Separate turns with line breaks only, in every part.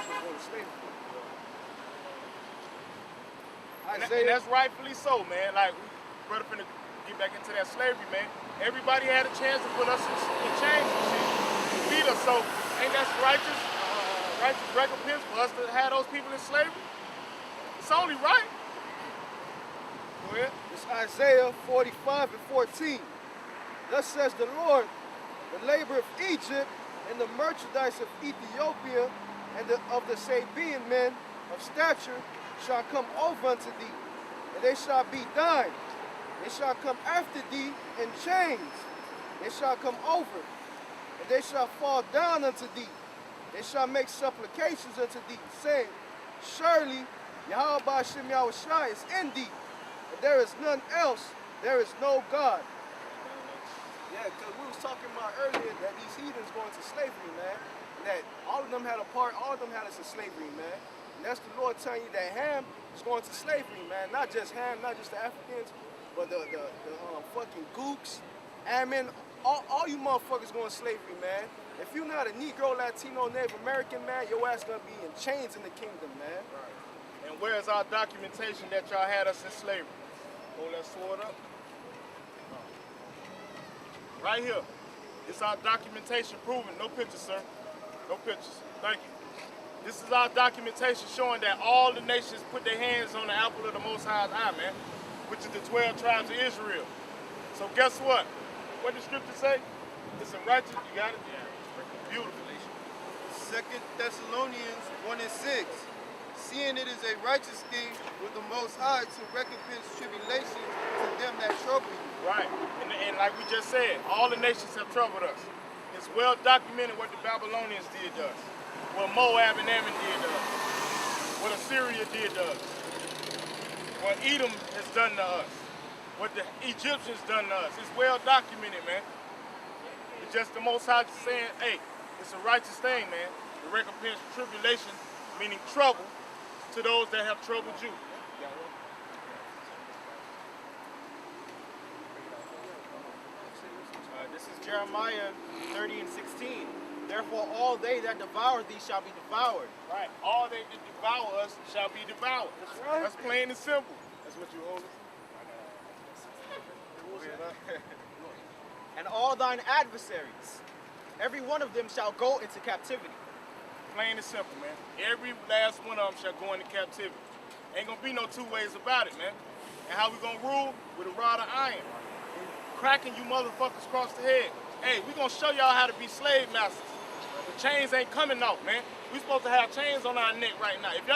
was going to slavery.
And that's rightfully so, man. Like, brother finna get back into that slavery, man. Everybody had a chance to put us in chains and shit. To beat us, so ain't that righteous recompense for us to have those people in slavery? It's only right. Go ahead.
It's Isaiah 45 and 14. Thus says the Lord, the labor of Egypt and the merchandise of Ethiopia and of the Sabaean men of stature shall come over unto thee, and they shall be thine. They shall come after thee in chains. They shall come over, and they shall fall down unto thee. They shall make supplications unto thee, saying, surely Yahweh Ba'ashem Yahushua is in thee, and there is none else, there is no God. Yeah, because we was talking about earlier that these heathens going to slavery, man. That all of them had a part, all of them had us in slavery, man. And that's the Lord telling you that Ham is going to slavery, man. Not just Ham, not just the Africans, but the fucking Gooks, Ammon, all you motherfuckers going to slavery, man. If you're not a Negro, Latino, Native American, man, your ass gonna be in chains in the kingdom, man.
Right. And where's our documentation that y'all had us in slavery? Hold that sword up. Right here. It's our documentation proving. No pictures, sir. No pictures. Thank you. This is our documentation showing that all the nations put their hands on the apple of the Most High's eye, man, which is the 12 tribes of Israel. So guess what? What did the scripture say? It's a righteous, you got it? Yeah. Beautiful.
2 Thessalonians 1 and 6. Seeing it is a righteous thing with the Most High to recompense tribulation to them that trouble you.
Right. And like we just said, all the nations have troubled us. It's well documented what the Babylonians did to us, what Moab and Ammon did to us, what Assyria did to us, what Edom has done to us, what the Egyptians done to us. It's well documented, man. It's just the Most High saying, hey, it's a righteous thing, man. To recompense tribulation, meaning trouble, to those that have troubled you.
This is Jeremiah 30 and 16. Therefore all they that devour thee shall be devoured.
Right. All they that devour us shall be devoured.
That's right.
That's plain and simple. That's what you hold us.
And all thine adversaries, every one of them shall go into captivity.
Plain and simple, man. Every last one of them shall go into captivity. Ain't gonna be no two ways about it, man. And how we gonna rule? With a rod of iron. Cracking you motherfuckers across the head. Hey, we gonna show y'all how to be slave masters. The chains ain't coming off, man. We supposed to have chains on our neck right now. If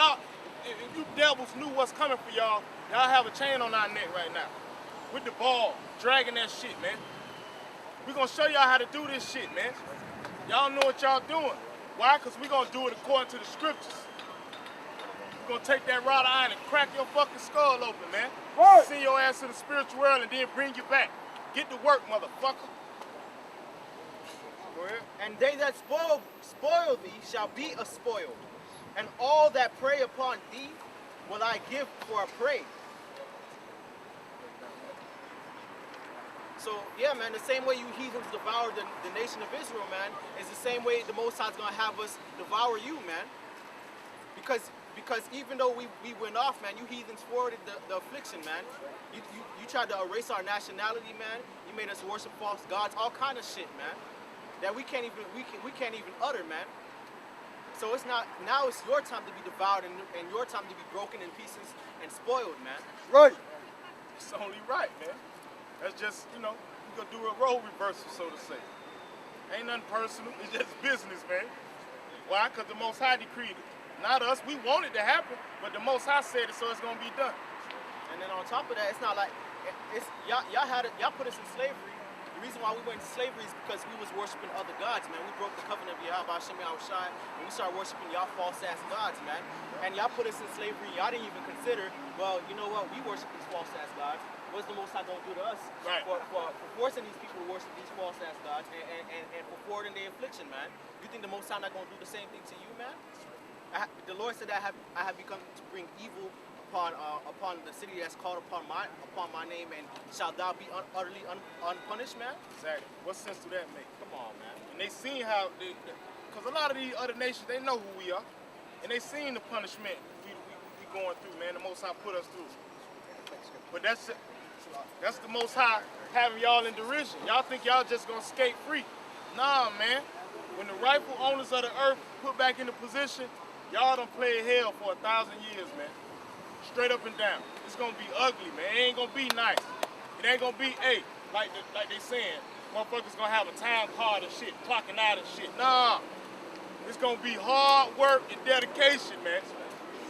you devils knew what's coming for y'all, y'all have a chain on our neck right now. With the ball, dragging that shit, man. We gonna show y'all how to do this shit, man. Y'all know what y'all doing. Why? Because we gonna do it according to the scriptures. We gonna take that rod of iron and crack your fucking skull open, man.
Right.
Send your ass to the spiritual world and then bring you back. Get to work, motherfucker. Go ahead.
And they that spoil thee shall be a spoil. And all that prey upon thee will I give for a prey. So, yeah, man, the same way you heathens devoured the nation of Israel, man, is the same way the Most High's going to have us devour you, man. Because even though we went off, man, you heathens forwarded the affliction, man. You tried to erase our nationality, man. You made us worship false gods, all kind of shit, man, that we can't even utter, man. So it's not, now it's your time to be devoured and your time to be broken in pieces and spoiled, man.
Right.
It's only right, man. That's just, we gonna do a role reversal, so to say. Ain't nothing personal, it's just business, man. Why? Because the Most High decreed it. Not us, we want it to happen, but the Most High said it, so it's gonna be done.
And then on top of that, it's not like, y'all put us in slavery. The reason why we went into slavery is because we was worshiping other gods, man. We broke the covenant of Yahweh Ba'ashem Yahushua, and we started worshiping y'all false-ass gods, man. And y'all put us in slavery, y'all didn't even consider, well, you know what, we worship these false-ass gods. What's the Most High gonna do to us?
Right.
For forcing these people to worship these false-ass gods and for forwarding their affliction, man. You think the Most High not gonna do the same thing to you, man? The Lord said that I have become to bring evil upon the city that's called upon my name, and shall thou be utterly unpunished, man?
Exactly. What sense do that make?
Come on, man.
And they seen how, because a lot of these other nations, they know who we are. And they seen the punishment we going through, man. The Most High put us through. But that's the Most High having y'all in derision. Y'all think y'all just gonna skate free. Nah, man. When the rightful owners of the earth put back into position, y'all done played hell for 1,000 years, man. Straight up and down. It's gonna be ugly, man. It ain't gonna be nice. It ain't gonna be, hey, like they saying, motherfuckers gonna have a time card and shit, clocking out and shit. Nah. It's gonna be hard work and dedication, man.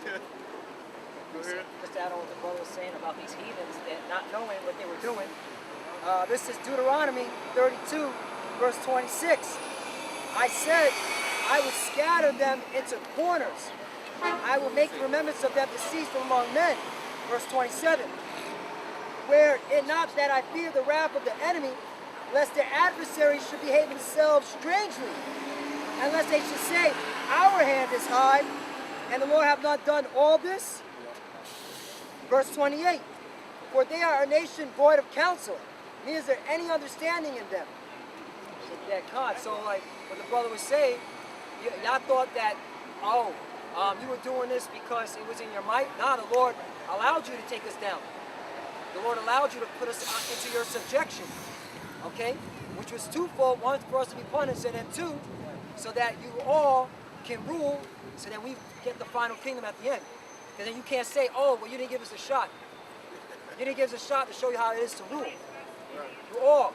Go ahead.
Just to add on what the brother was saying about these heathens that not knowing what they were doing. This is Deuteronomy 32, verse 26. I said, I would scatter them into corners. I will make remembrance of them to cease from among men. Verse 27. Were it not that I fear the wrath of the enemy, lest their adversaries should behave themselves strangely, and lest they should say, our hand is high, and the Lord have not done all this. Verse 28. For they are a nation void of counsel, neither is there any understanding in them. That God. So like what the brother was saying, y'all thought that, you were doing this because it was in your might. Nah, the Lord allowed you to take us down. The Lord allowed you to put us into your subjection, okay? Which was twofold. One, for us to be punished, and then two, so that you all can rule, so that we get the final kingdom at the end. Because then you can't say, oh, well, you didn't give us a shot. You didn't give us a shot to show you how it is to rule. You all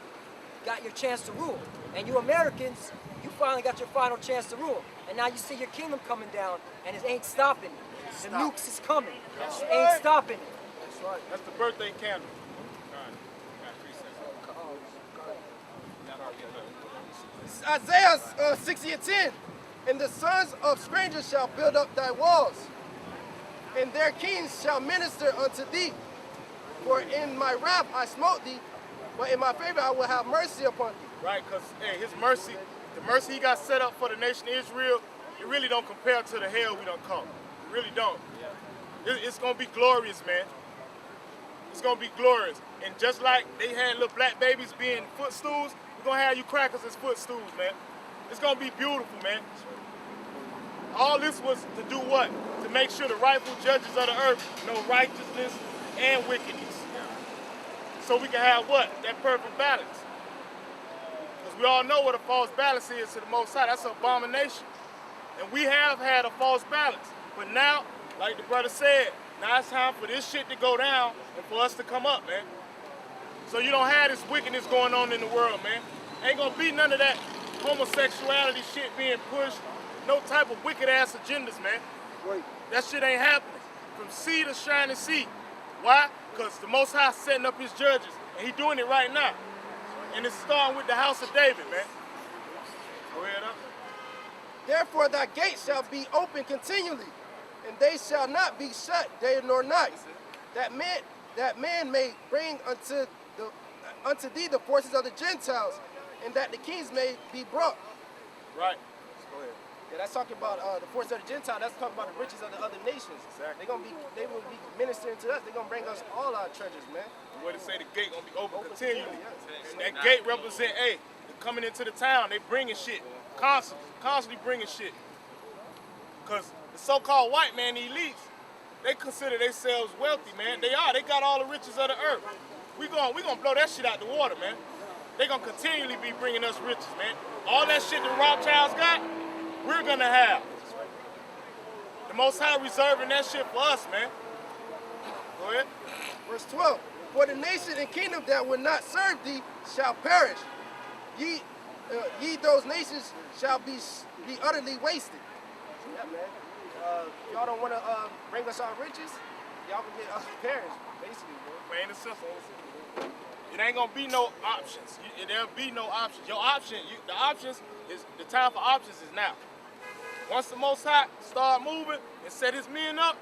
got your chance to rule. And you Americans, you finally got your final chance to rule. And now you see your kingdom coming down, and it ain't stopping. The nukes is coming. It ain't stopping it.
That's right. That's the birthday candle.
Isaiah 60 and 10. And the sons of strangers shall build up thy walls, and their kings shall minister unto thee. For in my wrath I smote thee, but in my favor I will have mercy upon thee.
Right, because his mercy, the mercy he got set up for the nation of Israel, it really don't compare to the hell we done caught. It really don't. It's going to be glorious, man. It's going to be glorious. And just like they had little black babies being footstools, we're going to have you crackers as footstools, man. It's going to be beautiful, man. All this was to do what? To make sure the rightful judges of the earth know righteousness and wickedness. So we can have what? That perfect balance. Because we all know what a false balance is to the Most High. That's an abomination. And we have had a false balance. But now, like the brother said, now it's time for this shit to go down and for us to come up, man. So you don't have this wickedness going on in the world, man. Ain't gonna be none of that homosexuality shit being pushed. No type of wicked ass agendas, man.
Right.
That shit ain't happening. From sea to shining sea. Why? Because the Most High setting up his judges. And he doing it right now. And it's starting with the house of David, man. Go ahead up.
Therefore thy gates shall be open continually, and they shall not be shut day nor night, that man may bring unto thee the forces of the Gentiles, and that the kings may be brought.
Right.
Go ahead. Yeah, that's talking about the forces of the Gentiles. That's talking about the riches of the other nations.
Exactly.
They will be ministering to us. They're gonna bring us all our treasures, man.
What it say, the gate gonna be open continually.
Yes.
And that gate represent, hey, they're coming into the town, they bringing shit. Constantly bringing shit. Because the so-called white man, the elites, they consider themselves wealthy, man. They are. They got all the riches of the earth. We gonna blow that shit out the water, man. They gonna continually be bringing us riches, man. All that shit the Rothschilds got, we're gonna have. The Most High reserving that shit for us, man. Go ahead.
Verse 12. For the nation and kingdom that will not serve thee shall perish. Ye those nations shall be utterly wasted. Yeah, man. Y'all don't want to bring us our riches, y'all can get perished, basically, bro.
Plain and simple. It ain't gonna be no options. There'll be no options. Your option, the options is the time for options is now. Once the Most High start moving and set his men up,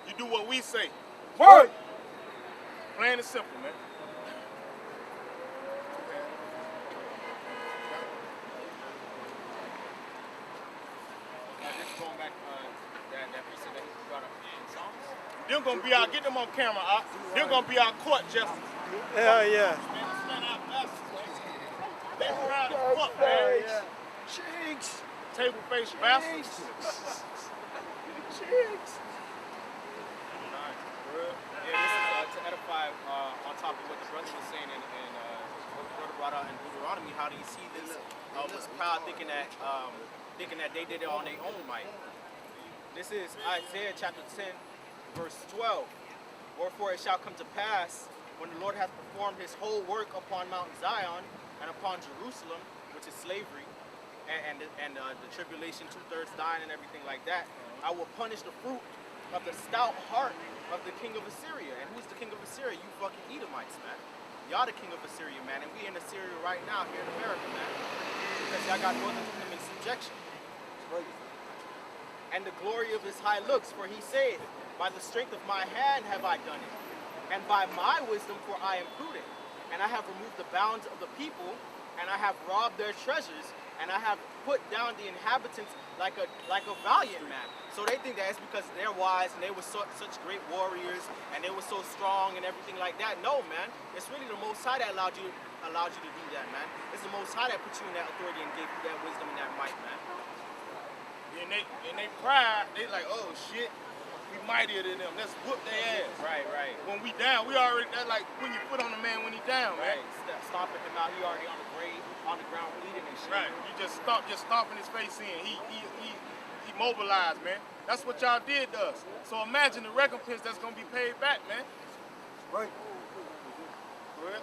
you do what we say.
Word.
Plain and simple, man.
Just going back that piece that he brought up in Psalms.
They're gonna be our, get them on camera, they're gonna be our court justice.
Hell yeah.
They proud as fuck, man.
Cheeks.
Table face bastards.
Chicks.
Yeah, this is to edify on top of what the brother was saying and what the brother brought out in Deuteronomy, how these heathens was proud thinking that they did it on their own might. This is Isaiah chapter 10, verse 12. Wherefore it shall come to pass when the Lord hath performed his whole work upon Mount Zion and upon Jerusalem, which is slavery, and the tribulation, 2/3 dying and everything like that, I will punish the fruit of the stout heart of the king of Assyria. And who's the king of Assyria? You fucking Edomites, man. Y'all the king of Assyria, man. And we in Assyria right now here in America, man. Because y'all got Northern Kingdom in subjection. And the glory of his high looks, for he said, by the strength of my hand have I done it, and by my wisdom, for I am prudent. And I have removed the bounds of the people, and I have robbed their treasures, and I have put down the inhabitants like a valiant man. So they think that it's because they're wise and they were such great warriors and they were so strong and everything like that. No, man. It's really the Most High that allowed you to do that, man. It's the Most High that put you in that authority and gave you that wisdom and that might, man.
And they pride, they like, oh shit, we mightier than them. Let's whoop their ass.
Right.
When we down, we already, that's like when you put on a man when he down,
Right.
man.
Stomping him out, he already on the grave, on the ground bleeding and shit.
Right. You just stomping his face in. He mobilized, man. That's what y'all did to us. So imagine the recompense that's gonna be paid back, man.
Right.
Well,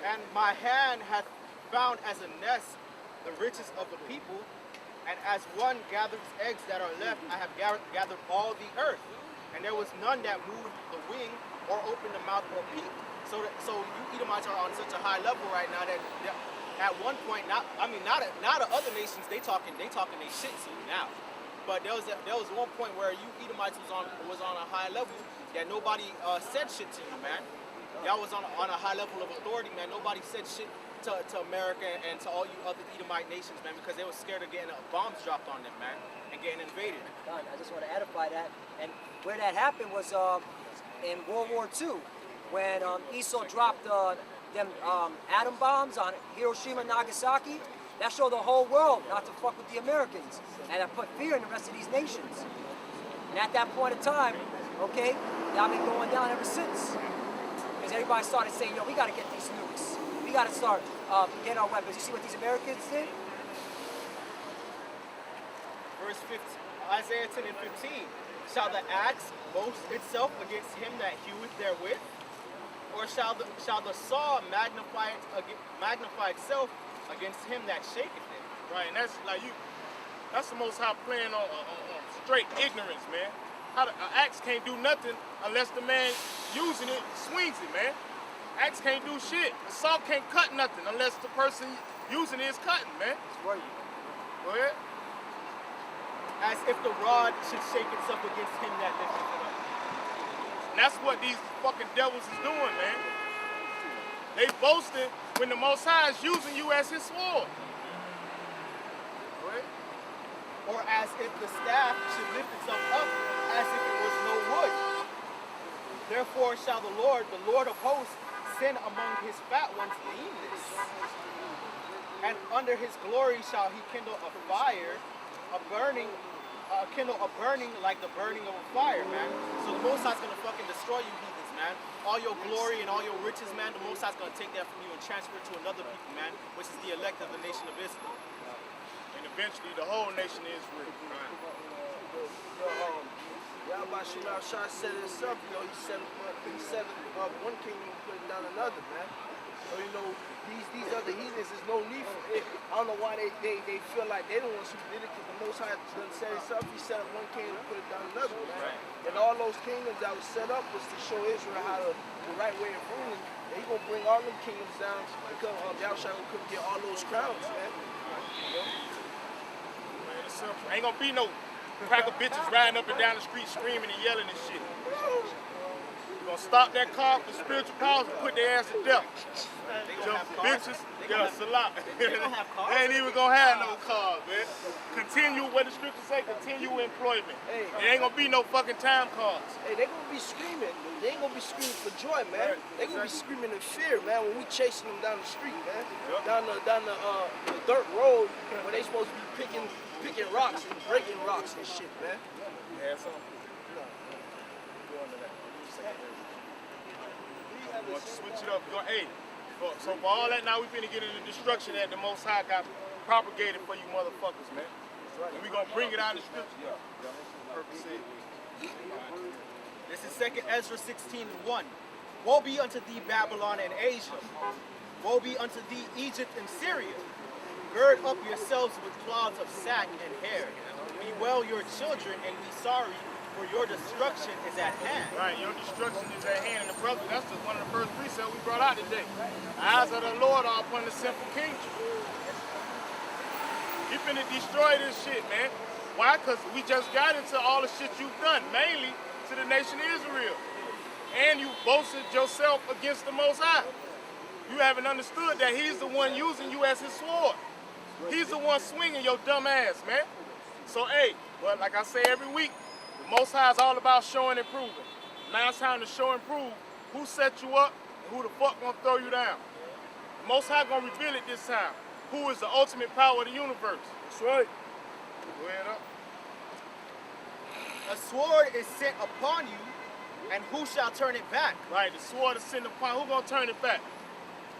And my hand hath found as a nest the riches of the people, and as one gathers eggs that are left, I have gathered all the earth. And there was none that moved the wing or opened the mouth or peeped. So you Edomites are on such a high level right now that at one point, not the other nations, they talking they shit to you now. But there was one point where you Edomites was on a high level that nobody said shit to you, man. Y'all was on a high level of authority, man. Nobody said shit to America and to all you other Edomite nations, man, because they were scared of getting bombs dropped on them, man, and getting invaded.
I just want to edify that. And where that happened was in World War II, when Esau dropped them atom bombs on Hiroshima and Nagasaki. That showed the whole world not to fuck with the Americans, and that put fear in the rest of these nations. And at that point in time, okay, y'all been going down ever since. Because everybody started saying, yo, we got to get these nukes. We got to start getting our weapons. You see what these Americans did?
Verse 15, Isaiah 10 and 15. Shall the axe boast itself against him that heweth therewith? Or shall the saw magnify itself against him that shaketh it?
right, and that's like that's the Most High playing on straight ignorance, man. An axe can't do nothing unless the man using it swings it, man. Axe can't do shit. A saw can't cut nothing unless the person using it is cutting, man.
Right.
Go ahead.
As if the rod should shake itself against him that lifteth it up.
And that's what these fucking devils is doing, man. They boasting when the Most High is using you as his sword. Go ahead.
Or as if the staff should lift itself up as if it was no wood. Therefore shall the Lord of hosts, send among his fat ones leanness. And under his glory shall he kindle a fire, kindle a burning like the burning of a fire, man. So the Most High's gonna fucking destroy you heathens, man. All your glory and all your riches, man, the Most High's gonna take that from you and transfer it to another people, man, which is the elect of the nation of Israel.
And eventually the whole nation is free.
Yahweh Shah said it himself, you know, he said one kingdom putting down another, man. So, you know, these other heathens, there's no need for it. I don't know why they feel like they don't want to do it, because the Most High done said himself, he set up one kingdom and put it down another, man. Right. And all those kingdoms that was set up was to show Israel how the right way of ruling. And he gonna bring all them kingdoms down because Yahweh gonna come get all those crowns, man. You know?
Man, it's simple. Ain't gonna be no cracker bitches riding up and down the street screaming and yelling and shit. We're gonna stop that car for spiritual powers and put their ass to death.
They gonna have cars.
Bitches, yeah, it's a lot.
They gonna have cars.
They ain't even gonna have no cars, man. Continue what the scriptures say, continue employment.
Hey.
It ain't gonna be no fucking time cards.
Hey, they gonna be screaming. They ain't gonna be screaming for joy, man.
Right.
They gonna be screaming in fear, man, when we chasing them down the street, man.
Yep.
Down the dirt road where they supposed to be picking rocks and breaking rocks and shit, man.
had some?
No.
Go into that. You want to switch it up? Hey, so for all that now we finna get into destruction that the Most High got propagated for you motherfuckers, man. And we gonna bring it out in the scripture. Purpose said.
This is 2nd Ezra 16:1. Woe be unto thee, Babylon and Asia. Woe be unto thee, Egypt and Syria. Gird up yourselves with cloths of satin and hair. Bewail your children and be sorry, for your destruction is at hand.
Right, your destruction is at hand. And the brother, that's just one of the first precepts we brought out today. The eyes of the Lord are upon the sinful kingdom. You finna destroy this shit, man. Why? Because we just got into all the shit you've done, mainly to the nation of Israel. And you boasted yourself against the Most High. You haven't understood that he's the one using you as his sword. He's the one swinging your dumb ass, man. So, hey, well, like I say every week, the Most High is all about showing and proving. Now it's time to show and prove who set you up and who the fuck gonna throw you down. The Most High gonna reveal it this time. Who is the ultimate power of the universe?
That's right.
Go ahead up.
A sword is sent upon you, and who shall turn it back?
Right, the sword is sitting upon. Who gonna turn it back?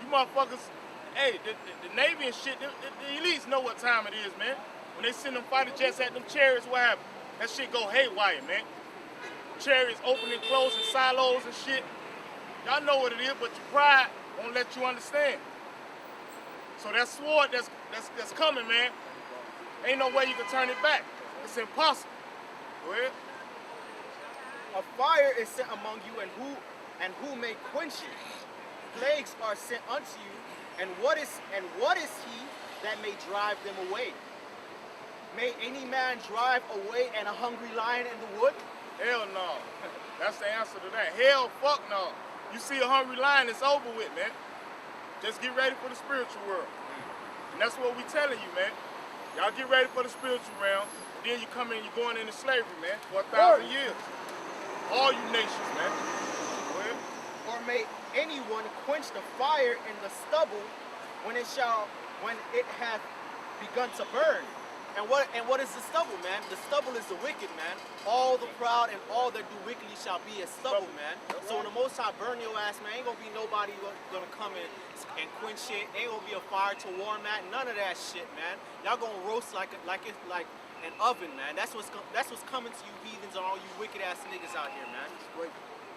You motherfuckers, hey, the Navy and shit, the elites know what time it is, man. When they send them fighter jets at them chariots, what happens? That shit go haywire, man. Chariots open and close in silos and shit. Y'all know what it is, but your pride won't let you understand. So that sword that's coming, man, ain't no way you can turn it back. It's impossible. Go ahead.
A fire is sent among you, and who may quench it? Plagues are sent unto you, and what is he that may drive them away? May any man drive away a hungry lion in the wood?
Hell no. That's the answer to that. Hell fuck no. You see a hungry lion, it's over with, man. Just get ready for the spiritual world. And that's what we telling you, man. Y'all get ready for the spiritual realm. And then you come in, you're going into slavery, man, for 1,000 years. All you nations, man. Go ahead.
Or may anyone quench the fire in the stubble when it hath begun to burn? And what is the stubble, man? The stubble is the wicked, man. All the proud and all that do wickedly shall be as stubble, man. So when the Most High burn your ass, man, ain't gonna be nobody gonna come in and quench it. Ain't gonna be a fire to warm that. None of that shit, man. Y'all gonna roast like an oven, man. That's what's coming to you heathens and all you wicked ass niggas out here, man.